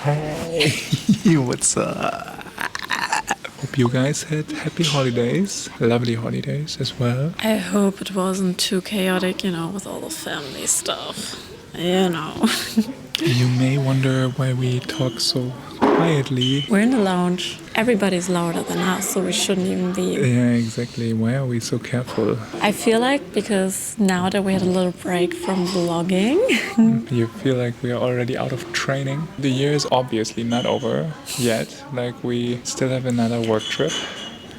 Hey, what's up? Hope you guys had happy holidays, lovely holidays as well. I hope it wasn't too chaotic, with all the family stuff. You may wonder why we talk so quietly. We're in the lounge. Everybody's louder than us, so we shouldn't even be. Yeah, exactly. Why are we so careful? I feel like because now that we had a little break from vlogging. You feel like we are already out of training. The year is obviously not over yet. Like we still have another work trip.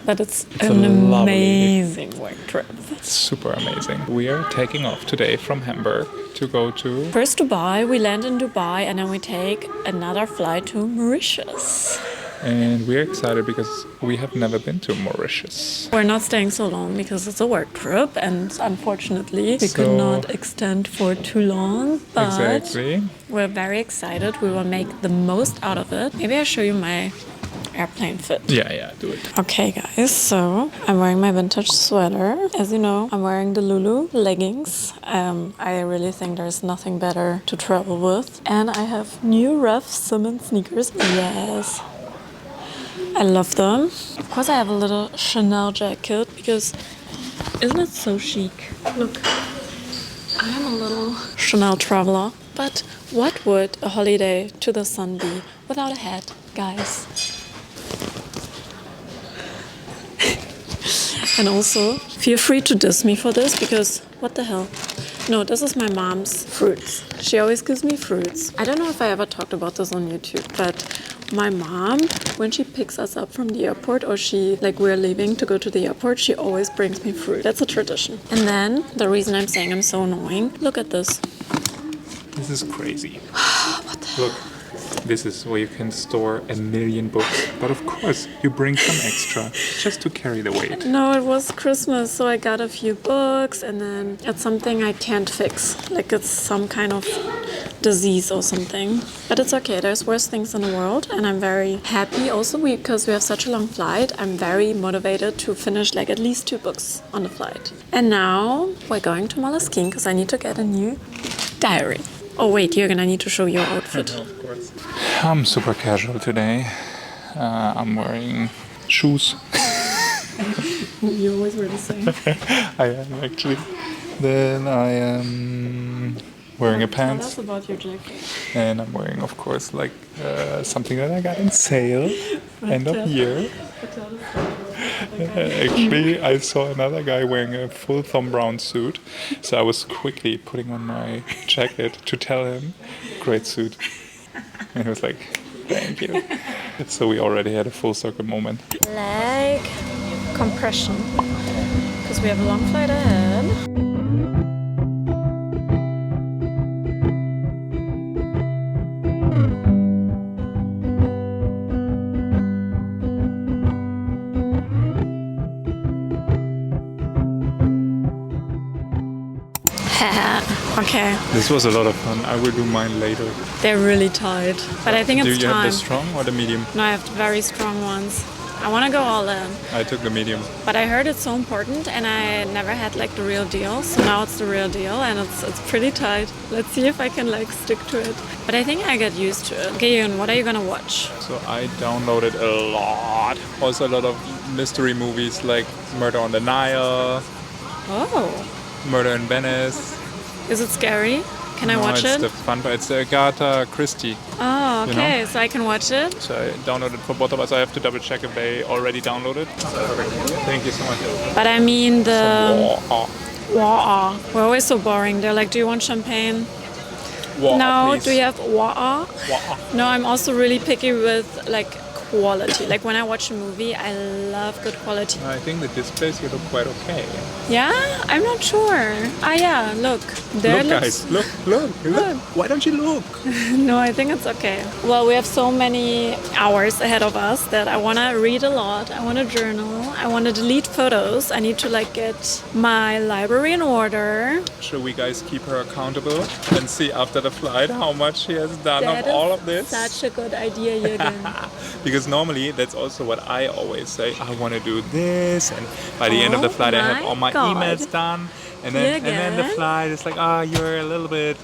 But it's an amazing work trip. Super amazing. We are taking off today from Hamburg to go to... First Dubai, we land in Dubai and then we take another flight to Mauritius. And we're excited because we have never been to Mauritius. We're not staying so long because it's a work trip and unfortunately we could not extend for too long. But exactly. We're very excited. We will make the most out of it. Maybe I'll show you my airplane fit. Yeah, do it. Okay guys, so I'm wearing my vintage sweater. As you know, I'm wearing the Lulu leggings. I really think there's nothing better to travel with. And I have new Raf Simon sneakers. Yes. I love them. Of course I have a little Chanel jacket because isn't it so chic? Look, I am a little Chanel traveler. But what would a holiday to the sun be without a hat, guys? And also, feel free to diss me for this because what the hell? No, this is my mom's fruits. She always gives me fruits. I don't know if I ever talked about this on YouTube, but my mom, when she picks us up from the airport or we're leaving to go to the airport, she always brings me fruit. That's a tradition. And then the reason I'm saying I'm so annoying, look at this. This is crazy. What the hell? Look. This is where you can store 1 million books. But of course, you bring some extra just to carry the weight. No, it was Christmas, so I got a few books and then it's something I can't fix. Like it's some kind of disease or something. But it's okay, there's worse things in the world and I'm very happy also because we have such a long flight. I'm very motivated to finish at least 2 books on the flight. And now we're going to Moleskine because I need to get a new diary. Oh wait, you're gonna need to show your outfit. Of course. I'm super casual today. I'm wearing shoes. You always wear the same. I am actually. Then I am wearing a pants. Tell us about your jacket. And I'm wearing, of course, something that I got in sale end of year. Actually, I saw another guy wearing a full Thom Browne suit, so I was quickly putting on my jacket to tell him, great suit. And he was like, thank you. So we already had a full circle moment. Leg compression, because we have a long flight ahead. Okay. This was a lot of fun. I will do mine later. They're really tight, but I think it's time. Do you have the strong or the medium? No, I have the very strong ones. I want to go all in. I took the medium. But I heard it's so important and I never had the real deal. So now it's the real deal and it's pretty tight. Let's see if I can stick to it. But I think I get used to it. Okay, Yoon, what are you gonna watch? So I downloaded a lot. Also a lot of mystery movies like Murder on the Nile. Oh. Murder in Venice. Is it scary? Can I watch it's it? The fun part. It's Agatha Christie. Oh, okay. So I can watch it? So I downloaded for both of us. I have to double check if they already downloaded. Thank you so much. But I mean Wa'a. We're always so boring. They're like, do you want champagne? Wa'a, no, please. do you have Wa'a? Wa'a. No, I'm also really picky with quality. When I watch a movie, I love good quality. I think the displays here look quite okay. Yeah? I'm not sure. Ah, yeah, look. There look, guys. Look. Why don't you look? No, I think it's okay. Well, we have so many hours ahead of us that I want to read a lot. I want to journal. I want to delete photos. I need to get my library in order. Should we guys keep her accountable and see after the flight how much she has done of all of this? Such a good idea, Jürgen. Because normally that's also what I always say. I want to do this, and by the end of the flight, I have all my emails done. And then the flight is like, you're a little bit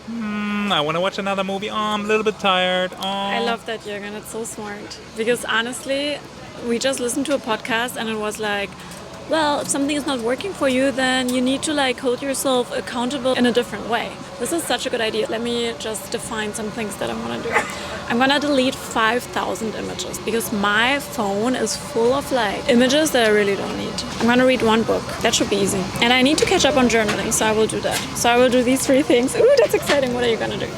I want to watch another movie. I'm a little bit tired. I love that, Jürgen. It's so smart. Because honestly, we just listened to a podcast and it was like, well, if something is not working for you, then you need to like hold yourself accountable in a different way. This is such a good idea. Let me just define some things that I want to do. I'm gonna delete 5,000 images because my phone is full of like images that I really don't need. I'm gonna read one book. That should be easy. And I need to catch up on journaling, so I will do that. So I will do these 3 things. Ooh, that's exciting. What are you gonna do?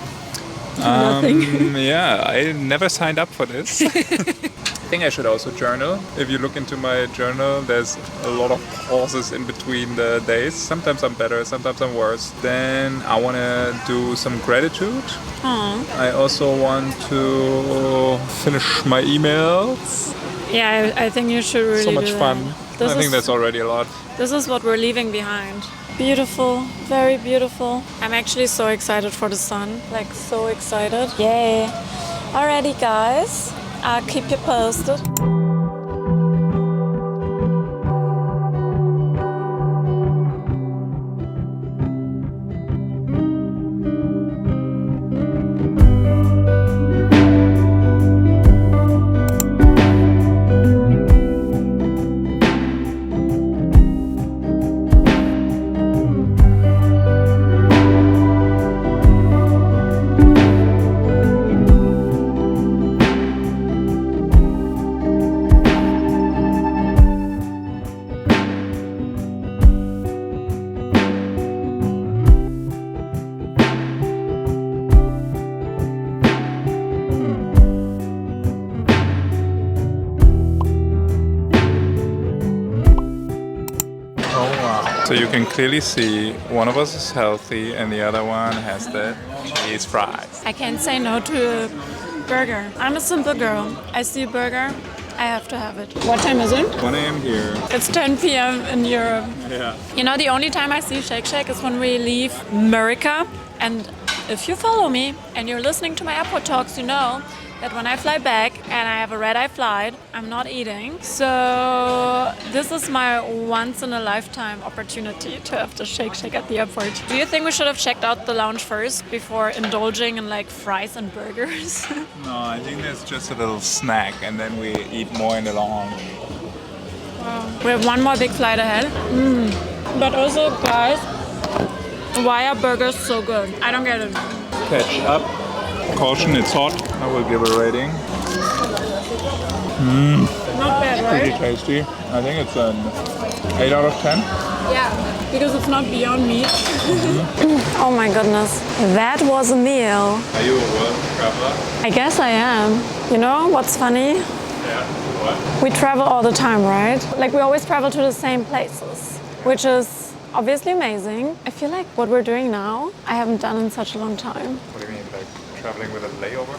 Nothing. Yeah, I never signed up for this. I think I should also journal. If you look into my journal, there's a lot of pauses in between the days. Sometimes I'm better, sometimes I'm worse. Then I want to do some gratitude. Aww. I also want to finish my emails. Yeah, I think you should really So much do fun. that. I think that's already a lot. This is what we're leaving behind. Beautiful, very beautiful. I'm actually so excited for the sun, like so excited. Yay. Alrighty guys, I'll keep you posted. So you can clearly see one of us is healthy and the other one has the cheese fries. I can't say no to a burger. I'm a simple girl. I see a burger, I have to have it. What time is it? 1 a.m. here. It's 10 p.m. in Europe. Yeah. You know, the only time I see Shake Shack is when we leave America. And if you follow me and you're listening to my airport talks, you know that when I fly back and I have a red-eye flight, I'm not eating. So this is my once-in-a-lifetime opportunity to have the Shake Shack at the airport. Do you think we should have checked out the lounge first before indulging in like fries and burgers? No, I think there's just a little snack and then we eat more in the lounge. We have one more big flight ahead. But also, guys, why are burgers so good? I don't get it. Catch up. Caution, it's hot. I will give a rating. Not bad, Pretty right? tasty. I think it's an 8 out of 10. Yeah, because it's not beyond meat. Oh my goodness, that was a meal. Are you a world traveler? I guess I am. You know what's funny? Yeah. What? We travel all the time, right? Like we always travel to the same places, which is obviously amazing. I feel like what we're doing now, I haven't done in such a long time. What do you mean, like traveling with a layover?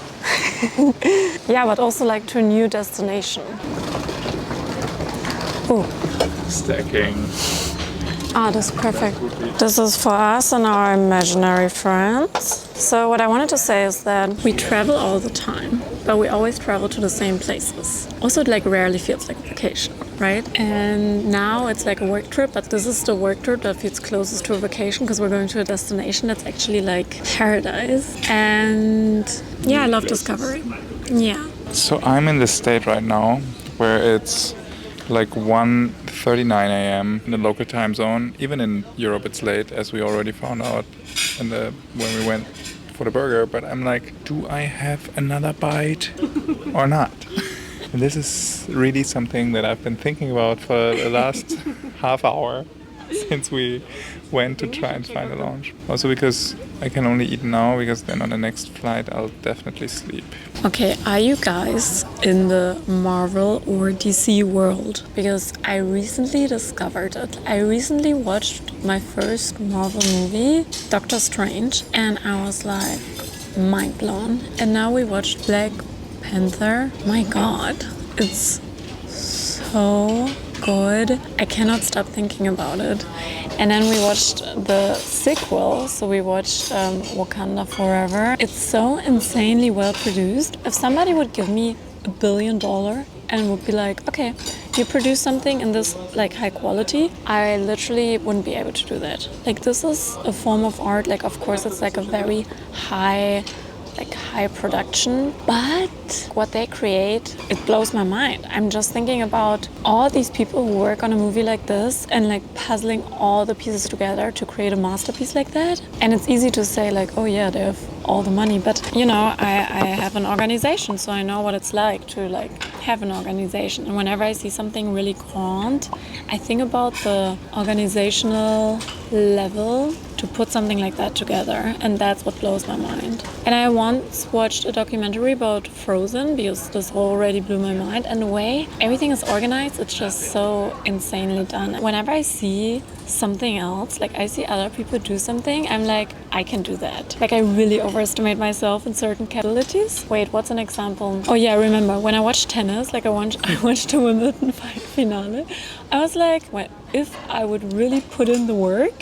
Yeah, but also like to a new destination. Ooh. Stacking. Ah, this is perfect. This is for us and our imaginary friends. So what I wanted to say is that we travel all the time, but we always travel to the same places. Also, it like rarely feels like a vacation, right? And now it's like a work trip, but this is the work trip that feels closest to a vacation because we're going to a destination that's actually like paradise. And yeah, I love discovery. Yeah. So I'm in this state right now where it's like 1:39 a.m. in the local time zone. Even in Europe it's late, as we already found out when we went for the burger. But I'm like, do I have another bite or not? And this is really something that I've been thinking about for the last half hour since we went to try and find a lounge. Also because I can only eat now, because then on the next flight I'll definitely sleep. Okay, are you guys in the Marvel or DC world? Because I recently discovered it. I recently watched my first Marvel movie, Doctor Strange, and I was like mind blown. And now we watched Black Panther. My God, it's so good. I cannot stop thinking about it. And then we watched the sequel, so we watched Wakanda Forever. It's so insanely well produced. If somebody would give me $1 billion, and would be like, okay, you produce something in this like high quality, I literally wouldn't be able to do that. Like this is a form of art. Like of course it's like a very high production, but what they create, it blows my mind. I'm just thinking about all these people who work on a movie like this and like puzzling all the pieces together to create a masterpiece like that. And it's easy to say like, oh yeah, they have all the money, but you know, I have an organization, so I know what it's like to like have an organization. And whenever I see something really grand, I think about the organizational level to put something like that together, and that's what blows my mind. And I once watched a documentary about Frozen because this already blew my mind, and the way everything is organized, it's just so insanely done. Whenever I see something else, like I see other people do something, I'm like, I can do that. Like I really overestimate myself in certain capabilities. Wait, what's an example? Oh yeah, I remember when I watched tennis, like I watched the Wimbledon finale. I was like, well, if I would really put in the work,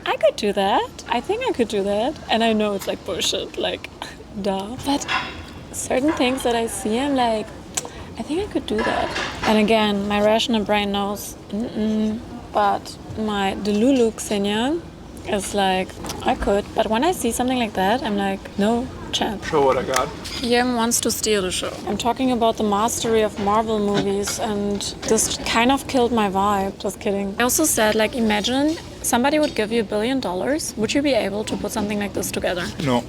I could do that. I think I could do that. And I know it's like bullshit, like, duh. But certain things that I see, I'm like, I think I could do that. And again, my rational brain knows, but my Delulu Xenia is like, I could. But when I see something like that, I'm like, no chance. Show what I got. Jim wants to steal the show. I'm talking about the mastery of Marvel movies, and this kind of killed my vibe. Just kidding. I also said, like, imagine somebody would give you $1 billion. Would you be able to put something like this together? No.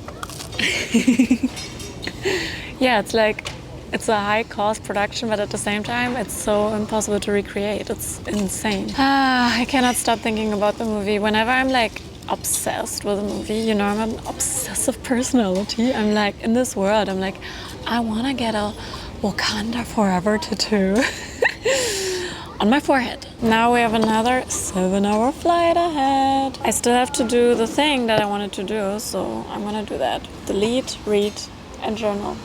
Yeah, it's like, it's a high cost production, but at the same time, it's so impossible to recreate. It's insane. I cannot stop thinking about the movie. Whenever I'm like obsessed with a movie, you know, I'm an obsessive personality. I'm like, in this world, I'm like, I want to get a Wakanda Forever tattoo on my forehead. Now we have another 7-hour flight ahead. I still have to do the thing that I wanted to do, so I'm gonna do that. Delete, read, and journal.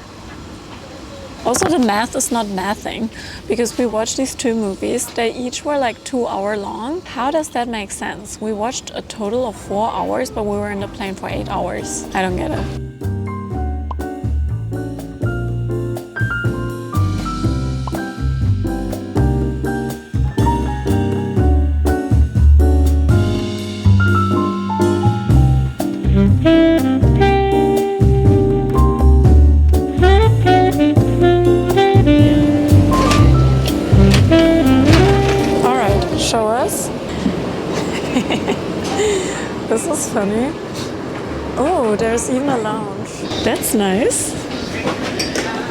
Also, the math is not mathing, because we watched these 2 movies. They each were like 2 hours long. How does that make sense? We watched a total of 4 hours, but we were in the plane for 8 hours. I don't get it. This is funny. Oh, there's even a lounge. That's nice.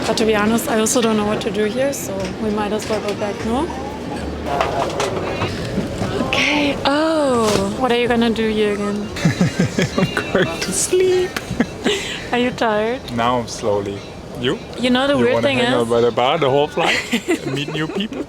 But to be honest, I also don't know what to do here, so we might as well go back, no? Okay. Oh, what are you gonna do here again? I'm going to sleep. Are you tired? Now, slowly. You? You know the weird thing You want to hang is... out by the bar the whole flight and meet new people?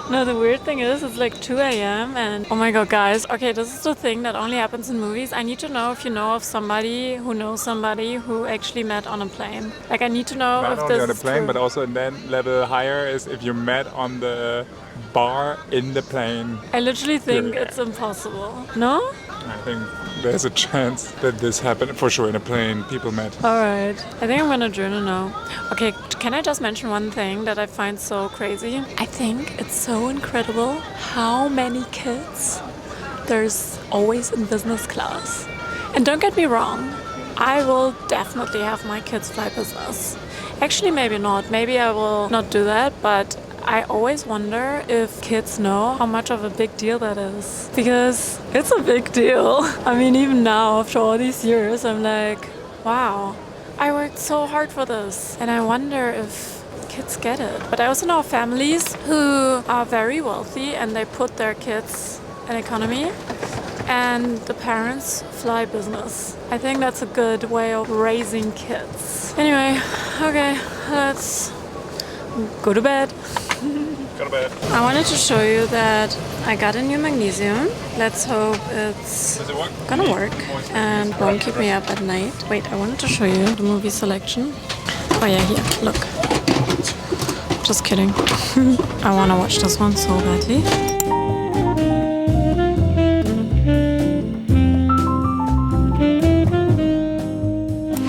No, the weird thing is, it's like 2 a.m. and oh my god, guys. Okay, this is the thing that only happens in movies. I need to know if you know of somebody who knows somebody who actually met on a plane. Like, I need to know Not if only this on the is plane, true. but also and then level higher is if you met on the bar in the plane. I literally think Yeah. it's impossible. No? I think there's a chance that this happened for sure in a plane. People met. Alright. I think I'm gonna journal now. Okay, can I just mention one thing that I find so crazy? I think it's so incredible how many kids there's always in business class. And don't get me wrong, I will definitely have my kids fly business. Actually, maybe not. Maybe I will not do that, but I always wonder if kids know how much of a big deal that is. Because it's a big deal. I mean, even now, after all these years, I'm like, wow, I worked so hard for this. And I wonder if kids get it. But I also know families who are very wealthy and they put their kids in economy and the parents fly business. I think that's a good way of raising kids. Anyway, okay, let's go to bed. Go to bed. I wanted to show you that I got a new magnesium. Let's hope it's Does it work? gonna work and won't keep me up at night. Wait, I wanted to show you the movie selection. Oh yeah, here, look. Just kidding. I wanna watch this one so badly.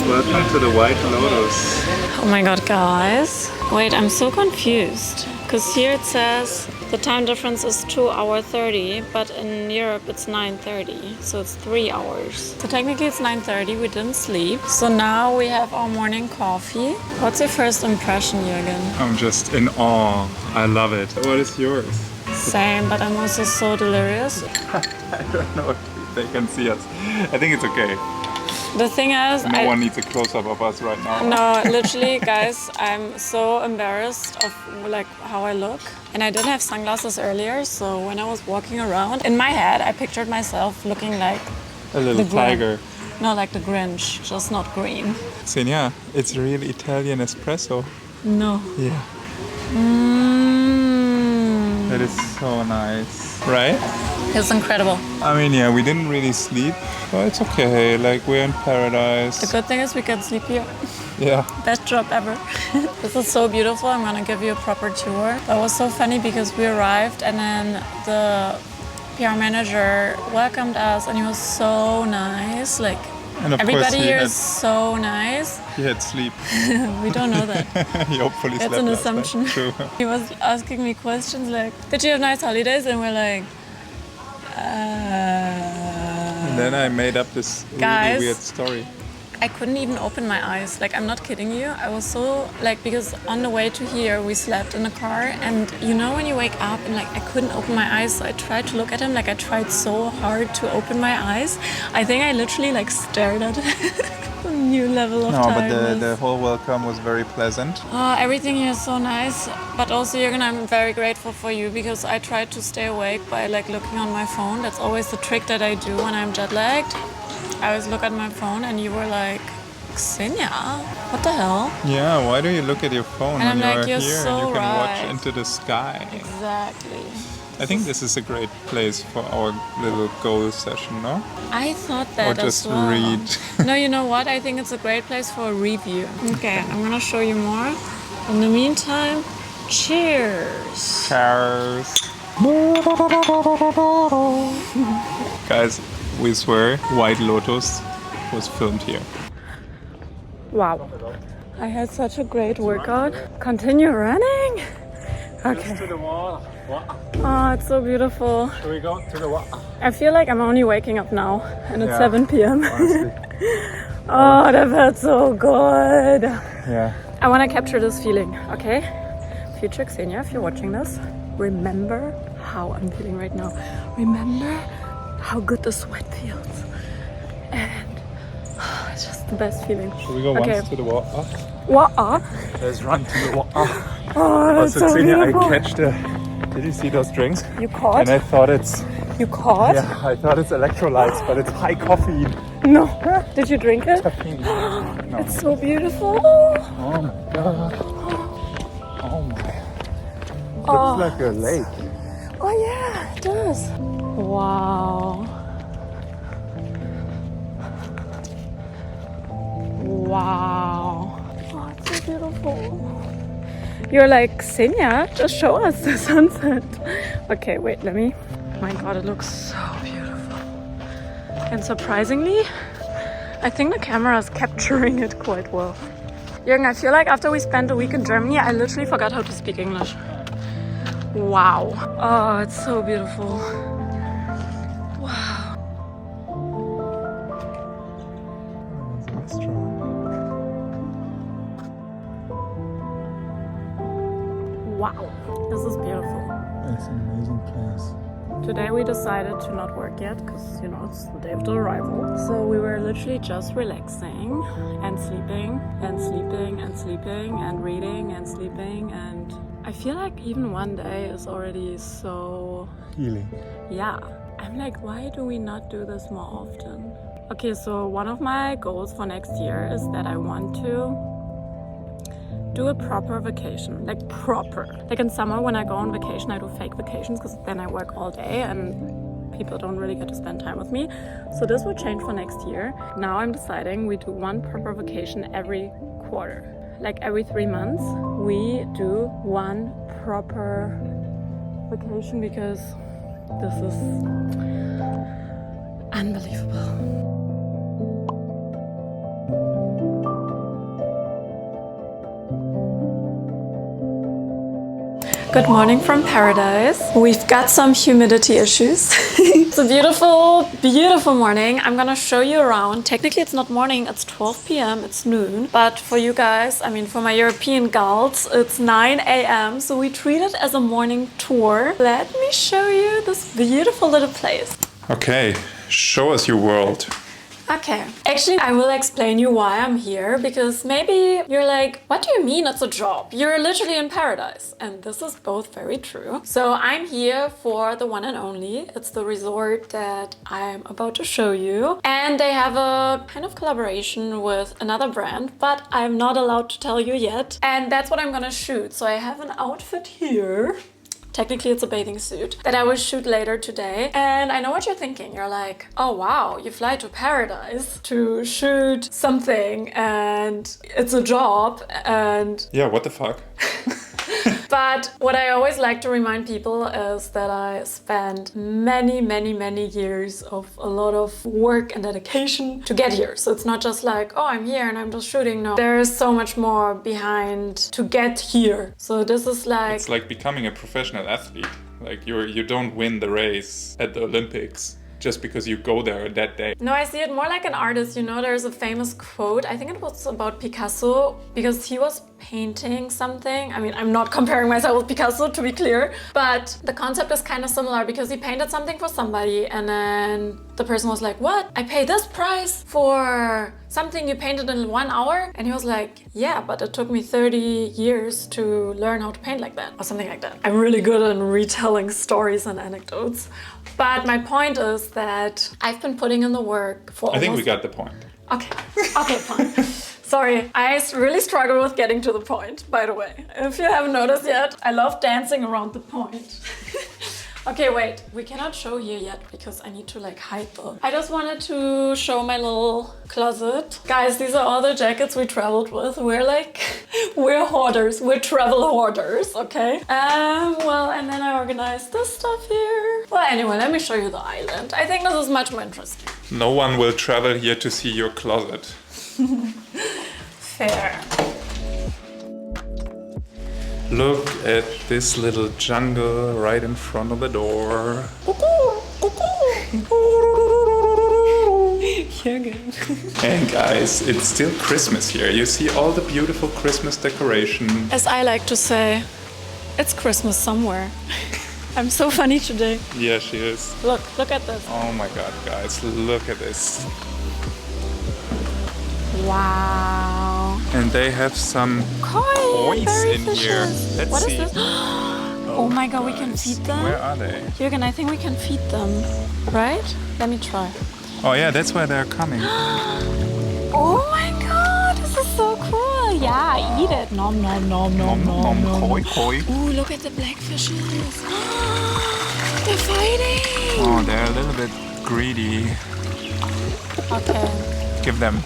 Welcome to the White Lotus. Oh my god, guys. Wait, I'm so confused. Because here it says the time difference is 2 hours 30, but in Europe it's 9:30, so it's 3 hours. So technically it's 9:30, we didn't sleep. So now we have our morning coffee. What's your first impression, Jürgen? I'm just in awe. I love it. What is yours? Same, but I'm also so delirious. I don't know if they can see us. I think it's okay. The thing is, No one needs a close-up of us right now. No, literally, guys, I'm so embarrassed of like how I look. And I didn't have sunglasses earlier, so when I was walking around, in my head, I pictured myself looking like A little tiger. No, like the Grinch, just not green. Senja, it's real Italian espresso. No. Yeah. It is so nice, right? It's incredible. I mean, yeah, we didn't really sleep, but it's okay. Like, we're in paradise. The good thing is we can sleep here. Yeah. Best job ever. This is so beautiful. I'm gonna give you a proper tour. That was so funny because we arrived and then the PR manager welcomed us and he was so nice. Like, And of everybody course here is so nice. He had sleep. We don't know that. He hopefully That's slept an last assumption. night. True. He was asking me questions like, did you have nice holidays? And we're like, And then I made up this Guys. really weird story. I couldn't even open my eyes. Like, I'm not kidding you. I was so, like, because on the way to here, we slept in the car. And you know when you wake up and, like, I couldn't open my eyes. So I tried to look at him. Like, I tried so hard to open my eyes. I think I literally, like, stared at a new level of No, but tiredness. the whole welcome was very pleasant. Everything here is so nice. But also, Jürgen, I'm very grateful for you because I tried to stay awake by, like, looking on my phone. That's always the trick that I do when I'm jet lagged. I always look at my phone and you were like, Xenia, what the hell? Yeah, why do you look at your phone And when I'm you're like, you're here so and you can watch right. into the sky? Exactly. I think this is a great place for our little goal session, no? I thought that Or just as well. read. No, you know what? I think it's a great place for a review. Okay, I'm gonna show you more. In the meantime, cheers. Cars. Guys, we swear White Lotus was filmed here. Wow. I had such a great workout. Continue running? Okay. To the wall. What? Oh, it's so beautiful. Should we go to the wall? I feel like I'm only waking up now and it's Yeah, 7 p.m. Honestly. Oh, that felt so good. Yeah. I want to capture this feeling, okay? Future Xenia, if you're watching this, remember how I'm feeling right now. Remember how good the sweat feels. And it's just the best feeling. Should we go Okay. once to the wall? What? Let's run to the wall. Oh, that's so Xenia, I beautiful. catch the... Did you see those drinks? You caught? And I thought it's... You caught? Yeah, I thought it's electrolytes, but it's high caffeine. No. Did you drink it? Caffeine. No. It's so beautiful. Oh my god. Oh my. It looks like a lake. Oh yeah, it does. Wow. Wow. Oh, it's so beautiful. You're like, Xenia, just show us the sunset. Okay, wait, let me. Oh my god, it looks so beautiful. And surprisingly, I think the camera is capturing it quite well. Jürgen, I feel like after we spent a week in Germany, I literally forgot how to speak English. Wow. Oh, it's so beautiful. Wow. Wow. This is beautiful. It's an amazing place. Today we decided to not work yet because, you know, it's the day of the arrival. So we were literally just relaxing and sleeping and sleeping and sleeping and reading and sleeping. And I feel like even one day is already so... Healing. Yeah. I'm like, why do we not do this more often? Okay, so one of my goals for next year is that I want to do a proper vacation, like proper. Like in summer when I go on vacation, I do fake vacations because then I work all day and people don't really get to spend time with me. So this will change for next year. Now I'm deciding we do one proper vacation every quarter. Like every 3 months, we do one proper vacation because this is unbelievable. Good morning from paradise. We've got some humidity issues. It's a beautiful, beautiful morning. I'm gonna show you around. Technically it's not morning, it's 12 p.m., it's noon. But for you guys, I mean for my European gals, it's 9 a.m. So we treat it as a morning tour. Let me show you this beautiful little place. Okay, show us your world. Okay, actually I will explain you why I'm here, because maybe you're like, what do you mean it's a job? You're literally in paradise. And this is both very true. So I'm here for the one and only. It's the resort that I'm about to show you. And they have a kind of collaboration with another brand, but I'm not allowed to tell you yet. And that's what I'm gonna shoot. So I have an outfit here. Technically it's a bathing suit that I will shoot later today. And I know what you're thinking. You're like, oh wow, you fly to paradise to shoot something and it's a job and... Yeah, what the fuck? But what I always like to remind people is that I spent many, many, many years of a lot of work and dedication to get here. So it's not just like, oh, I'm here and I'm just shooting. No, there is so much more behind to get here. So this is like... It's like becoming a professional athlete. Like you don't win the race at the Olympics just because you go there that day. No, I see it more like an artist. You know, there's a famous quote, I think it was about Picasso, because he was painting something. I mean, I'm not comparing myself with Picasso, to be clear, but the concept is kind of similar because he painted something for somebody and then the person was like, what? I pay this price for something you painted in 1 hour? And he was like, yeah, but it took me 30 years to learn how to paint like that, or something like that. I'm really good at retelling stories and anecdotes. But my point is that I've been putting in the work for I think we got the point. Okay, okay, fine. Sorry, I really struggle with getting to the point, by the way. If you haven't noticed yet, I love dancing around the point. Okay, wait, we cannot show here yet because I need to like hide them. I just wanted to show my little closet. Guys, these are all the jackets we traveled with. We're hoarders, we're travel hoarders, okay? Well, and then I organized this stuff here. Well, anyway, let me show you the island. I think this is much more interesting. No one will travel here to see your closet. Fair. Look at this little jungle right in front of the door. You're good. And guys, it's still Christmas here. You see all the beautiful Christmas decoration. As I like to say, it's Christmas somewhere. I'm so funny today. Yeah, she is. Look at this. Oh my god, guys, look at this. Wow. And they have some Koi in here. Let's What see. is this? Oh my god, we can feed them? Where are they? Jürgen, I think we can feed them, right? Let me try. Oh yeah, that's where they're coming. Oh my god, this is so cool. Yeah, eat it. Nom nom nom nom nom nom. Koi, koi. Ooh, look at the blackfishes. They're fighting. Oh, they're a little bit greedy. Okay. Give them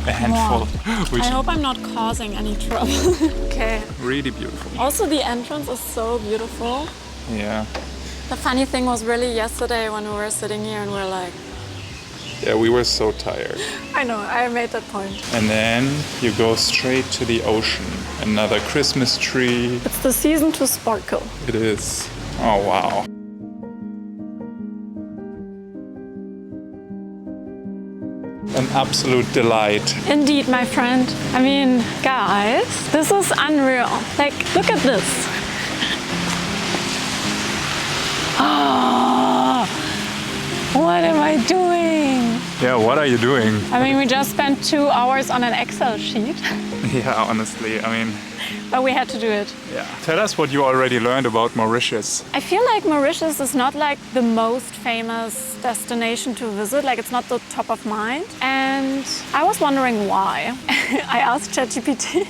a handful. Which I hope I'm not causing any trouble. Okay. really beautiful. Also, the entrance is so beautiful. Yeah. The funny thing was really yesterday when we were sitting here and we're like, Yeah, we were so tired. I know, I made that point. And then you go straight to the ocean. Another Christmas tree. It's the season to sparkle. It is. Oh, wow. An absolute delight. Indeed, my friend. I mean, guys, this is unreal. Like, look at this. Ah, what am I doing? Yeah, what are you doing? I mean, we just spent 2 hours on an Excel sheet, Yeah, honestly, I mean, but we had to do it. yeah. Tell us what you already learned about Mauritius. I feel like Mauritius is not like the most famous destination to visit, like it's not the top of mind. And I was wondering why. I asked ChatGPT.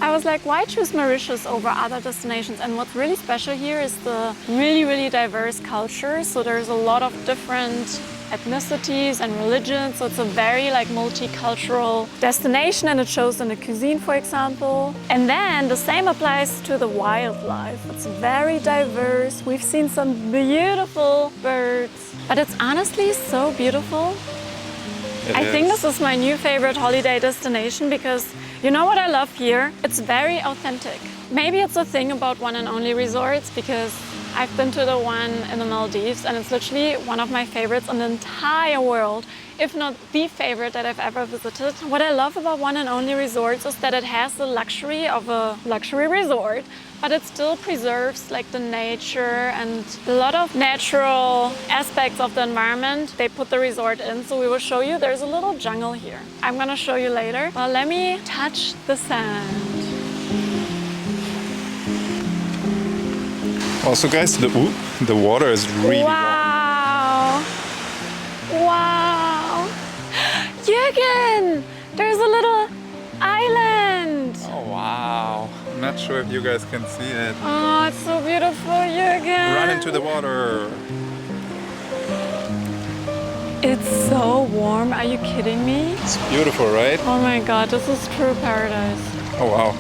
I was like, why choose Mauritius over other destinations? And what's really special here is the really, really diverse culture. So there's a lot of different ethnicities and religions. So it's a very like multicultural destination, and it shows in the cuisine, for example. And then the same applies to the wildlife. It's very diverse. We've seen some beautiful birds, but it's honestly so beautiful. I think this is my new favorite holiday destination because You know what I love here? It's very authentic. Maybe it's a thing about one and only resorts because I've been to the one in the Maldives and it's literally one of my favorites in the entire world, if not the favorite that I've ever visited. What I love about one and only resorts is that it has the luxury of a luxury resort, but it still preserves like the nature and a lot of natural aspects of the environment they put the resort in. So we will show you, there's a little jungle here. I'm gonna show you later. Well, let me touch the sand. Also guys, the water is really warm. Wow! Wow! Jürgen! There's a little island! Oh wow! I'm not sure if you guys can see it. Oh, it's so beautiful, Jürgen! Run into the water! It's so warm, are you kidding me? It's beautiful, right? Oh my god, this is true paradise. Oh wow!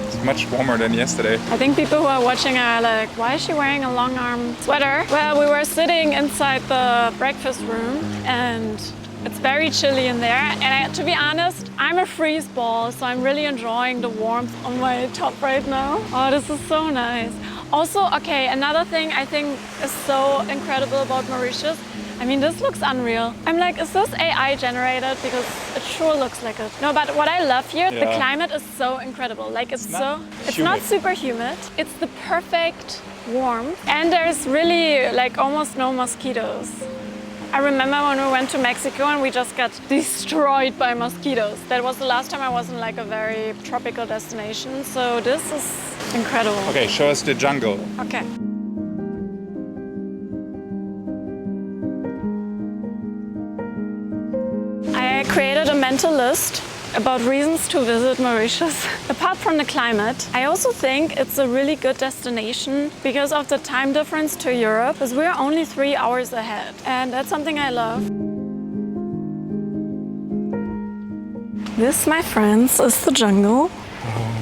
It's much warmer than yesterday. I think people who are watching are like, why is she wearing a long arm sweater? Well, we were sitting inside the breakfast room and it's very chilly in there. And to be honest, I'm a freeze ball, so I'm really enjoying the warmth on my top right now. Oh, this is so nice. Also, okay, another thing I think is so incredible about Mauritius. I mean, this looks unreal. I'm like, is this AI generated? Because it sure looks like it. No, but what I love here, the climate is so incredible. Like it's not super humid. It's the perfect warmth. And there's really like almost no mosquitoes. I remember when we went to Mexico and we just got destroyed by mosquitoes. That was the last time I was in like a very tropical destination. So this is incredible. Okay, show us the jungle. Okay. I created a mental list about reasons to visit Mauritius. Apart from the climate, I also think it's a really good destination because of the time difference to Europe, because we're only 3 hours ahead. And that's something I love. This, my friends, is the jungle.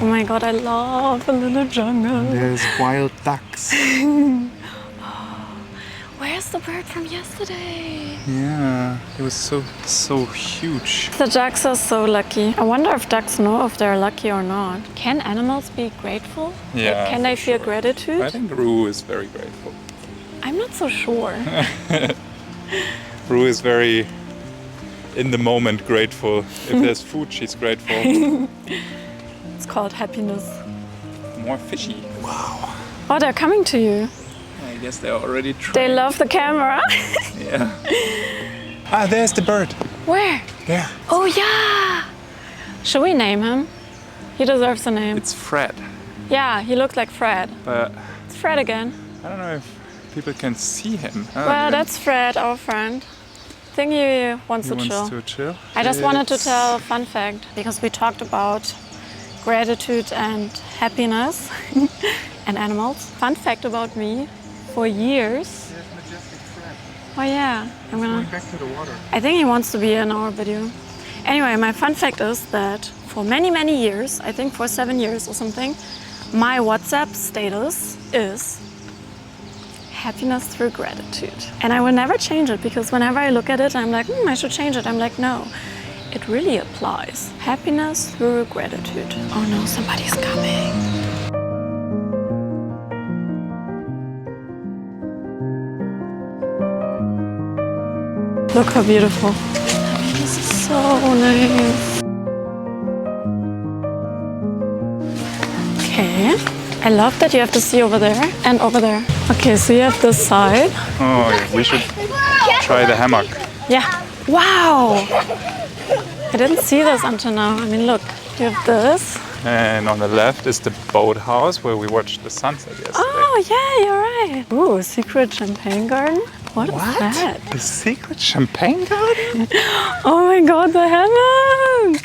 Oh my god, I love the little jungle. There's wild ducks. Where's the bird from yesterday? Yeah, it was so huge. The ducks are so lucky. I wonder if ducks know if they're lucky or not. Can animals be grateful? Yeah. Like, can they feel gratitude? I think Rue is very grateful. I'm not so sure. Rue is very in the moment grateful. If there's food, she's grateful. It's called happiness. More fishy. Wow. Oh, they're coming to you. I guess they're already trying. They love the camera. Yeah. Ah, there's the bird. Where? There. Oh yeah. Should we name him? He deserves a name. It's Fred. Yeah, he looks like Fred. But It's Fred again. I don't know if people can see him. Well, that's Fred, our friend. I think he wants he to chill. wants to chill. I just wanted to tell a fun fact because we talked about gratitude and happiness and animals. Fun fact about me, for years. There's majestic Fred. Oh yeah, I'm gonna. Going back to the water. I think he wants to be in our video. Anyway, my fun fact is that for many years, I think for 7 years or something, my WhatsApp status is happiness through gratitude. And I will never change it because whenever I look at it, I'm like, I should change it. I'm like, no, it really applies. Happiness through gratitude. Oh no, somebody's coming. Look how beautiful. This is so nice. Okay. I love that you have to see over there and over there. Okay, so you have this side. Oh, yeah, we should try the hammock. Yeah. Wow. I didn't see this until now. I mean, look, you have this. And on the left is the boathouse where we watched the sunset yesterday. Oh, yeah, you're right. Ooh, a secret champagne garden. What is that? The secret champagne garden? Oh my god, the hammock!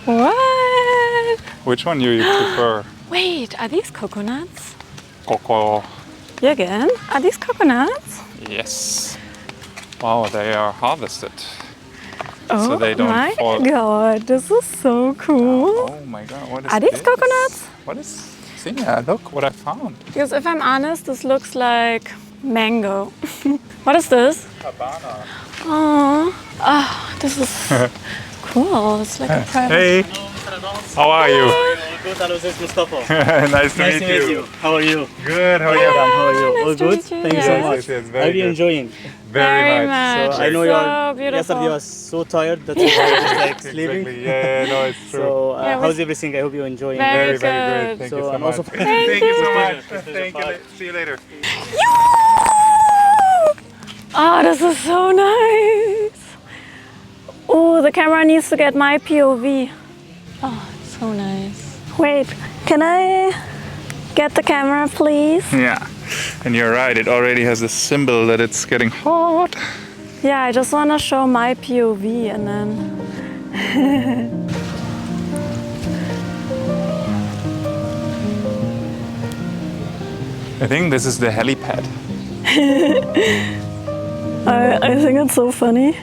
What? Which one do you prefer? Wait, are these coconuts? Coco. Yeah, again? Are these coconuts? Yes. Wow, they are harvested. Oh So they don't my fall. god, this is so cool. Oh my god, what is Are these this? coconuts? What is... See, yeah, look what I found. Because if I'm honest, this looks like mango. What is this? Habana. Oh, this is cool. It's like a private. Hey. How are you? Good, hello, this is Mustafa. Nice to Nice meet to meet you. you. How are you? Good, how are you? Madam, how are you? nice All to good? meet you. Thank you so Yes. much. Yes, yes, How very are you good. enjoying? Very much. So I know you So are. beautiful. Yesterday you are so tired that you are just like sleeping. Exactly. Yeah, no, it's true. So Yeah, how's everything? I hope you're enjoying. Very Very good. good. Thank So you so I'm much. also- Thank you so much. Pleasure. Thank you. Bye. See you later. Oh, this is so nice. Oh, the camera needs to get my POV. Oh, so nice. Wait, can I get the camera, please? Yeah, and you're right. It already has a symbol that it's getting hot. Yeah, I just want to show my POV and then. I think this is the helipad. I think it's so funny.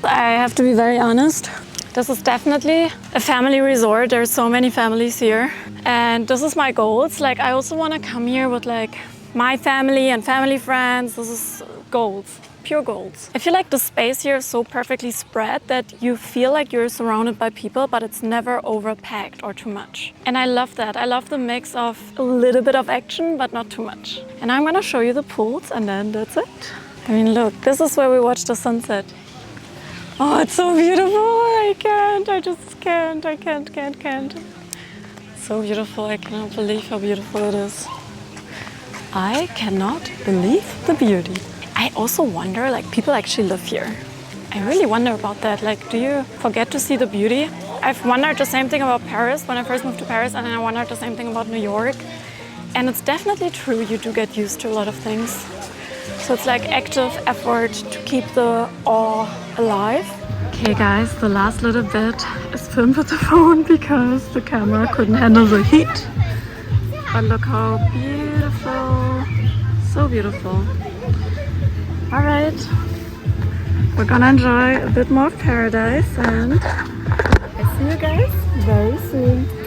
I have to be very honest. This is definitely a family resort. There's so many families here. And this is my goals. Like, I also want to come here with like my family and family friends. This is goals, pure goals. I feel like the space here is so perfectly spread that you feel like you're surrounded by people, but it's never overpacked or too much. And I love that. I love the mix of a little bit of action, but not too much. And I'm gonna show you the pools and then that's it. I mean, look, this is where we watch the sunset. Oh, it's so beautiful. I just can't. I can't. So beautiful. I cannot believe how beautiful it is. I cannot believe the beauty. I also wonder, like, people actually live here. I really wonder about that. Like, do you forget to see the beauty? I've wondered the same thing about Paris when I first moved to Paris, and then I wondered the same thing about New York. And it's definitely true, you do get used to a lot of things. So it's like active effort to keep the awe alive. Okay guys, the last little bit is filmed with the phone because the camera couldn't handle the heat. But look how beautiful, so beautiful. All right, we're gonna enjoy a bit more of paradise and I see you guys very soon.